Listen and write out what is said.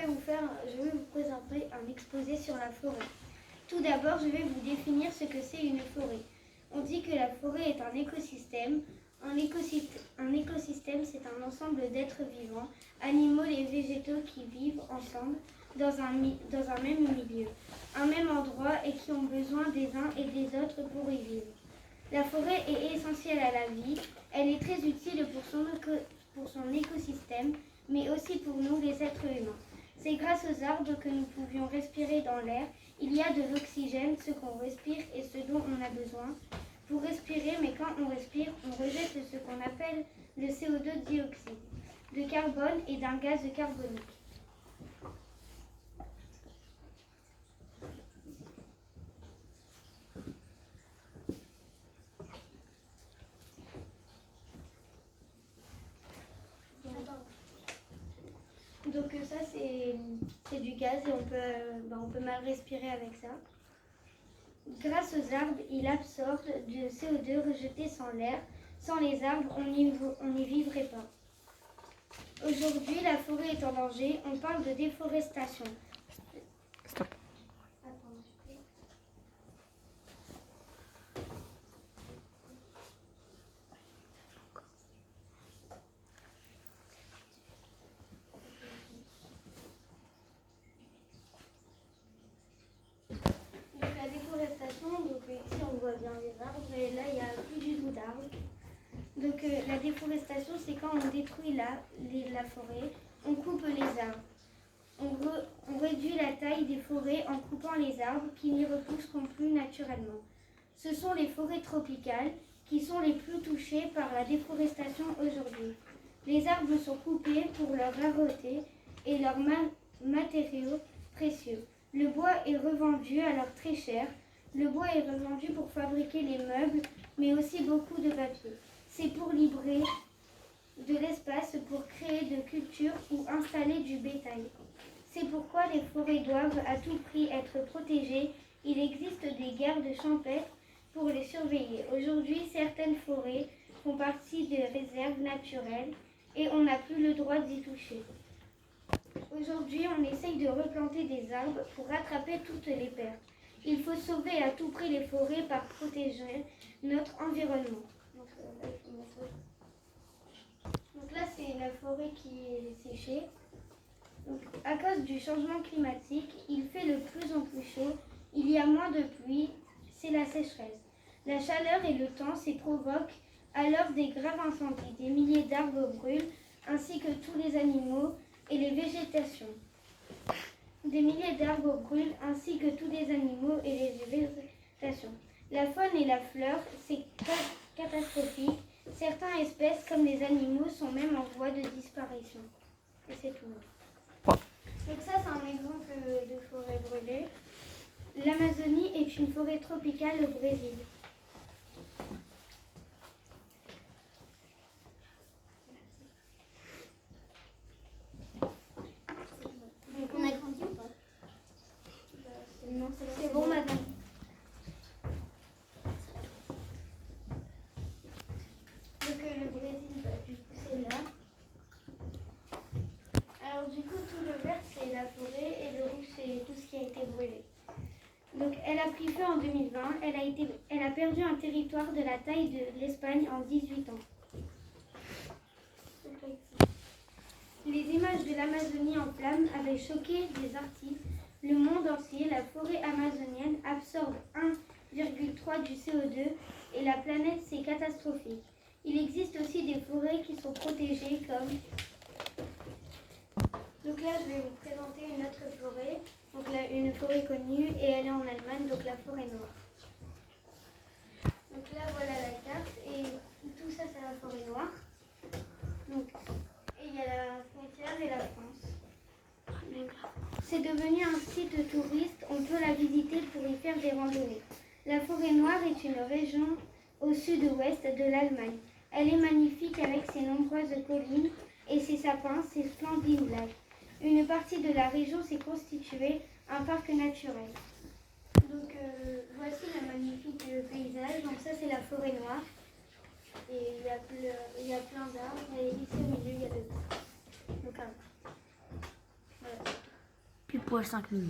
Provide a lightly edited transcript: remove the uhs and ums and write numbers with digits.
je vais vous présenter un exposé sur la forêt. Tout d'abord, je vais vous définir ce que c'est une forêt. On dit que la forêt est un écosystème. Un écosystème, c'est un ensemble d'êtres vivants, animaux et végétaux qui vivent ensemble dans un même milieu, un même endroit et qui ont besoin des uns et des autres pour y vivre. La forêt est essentielle à la vie. Elle est très utile pour son écosystème, mais aussi pour nous, les êtres humains. C'est grâce aux arbres que nous pouvions respirer dans l'air. Il y a de l'oxygène, ce qu'on respire et ce dont on a besoin pour respirer, mais quand on respire, on rejette ce qu'on appelle le CO2 dioxyde de carbone et d'un gaz carbonique. Donc ça c'est du gaz et on peut mal respirer avec ça. Grâce aux arbres, il absorbe du CO2 rejeté sans l'air. Sans les arbres, on n'y vivrait pas. Aujourd'hui, la forêt est en danger. On parle de déforestation. Stop. Ici on voit bien les arbres et là il n'y a plus du tout d'arbres. Donc la déforestation, c'est quand on détruit la forêt, on coupe les arbres. On réduit la taille des forêts en coupant les arbres qui n'y repousseront plus naturellement. Ce sont les forêts tropicales qui sont les plus touchées par la déforestation aujourd'hui. Les arbres sont coupés pour leur rareté et leurs matériaux précieux. Le bois est revendu alors très cher. Le bois est revendu pour fabriquer les meubles, mais aussi beaucoup de papier. C'est pour libérer de l'espace pour créer de cultures ou installer du bétail. C'est pourquoi les forêts doivent à tout prix être protégées. Il existe des gardes champêtres pour les surveiller. Aujourd'hui, certaines forêts font partie des réserves naturelles et on n'a plus le droit d'y toucher. Aujourd'hui, on essaye de replanter des arbres pour rattraper toutes les pertes. Il faut sauver à tout prix les forêts par protéger notre environnement. Donc là, c'est la forêt qui est séchée. Donc, à cause du changement climatique, il fait de plus en plus chaud. Il y a moins de pluie, c'est la sécheresse. La chaleur et le temps provoquent alors des graves incendies. Des milliers d'arbres brûlent, ainsi que tous les animaux et les végétations. Des milliers d'arbres brûlent ainsi que tous les animaux et les végétations. La faune et la flore, c'est catastrophique. Certaines espèces, comme les animaux, sont même en voie de disparition. Et c'est tout. Donc ça, c'est un exemple de forêt brûlée. L'Amazonie est une forêt tropicale au Brésil. Non, c'est bon, madame. Donc le Brésil, du coup, c'est là. Alors du coup, tout le vert, c'est la forêt et le rouge, c'est tout ce qui a été brûlé. Donc elle a pris feu en 2020. Elle a perdu un territoire de la taille de l'Espagne en 18 ans. Les images de l'Amazonie en flammes avaient choqué des artistes. Le monde entier, la forêt amazonienne absorbe 1,3 du CO2 et la planète, c'est catastrophique. Il existe aussi des forêts qui sont protégées comme... Donc là, je vais vous présenter une autre forêt. Donc là, une forêt connue et elle est en Allemagne, donc la forêt noire. Donc là, voilà la carte et tout ça, c'est la forêt noire. Donc, et il y a la frontière et la France. C'est devenu un site touriste, on peut la visiter pour y faire des randonnées. La forêt noire est une région au sud-ouest de l'Allemagne. Elle est magnifique avec ses nombreuses collines et ses sapins, ses splendides lacs. Une partie de la région s'est constituée un parc naturel. Donc voici le magnifique paysage. Donc ça c'est la forêt noire. Et il y a plein d'arbres et ici au milieu il y a le camp. Voilà. poil 5 minutes.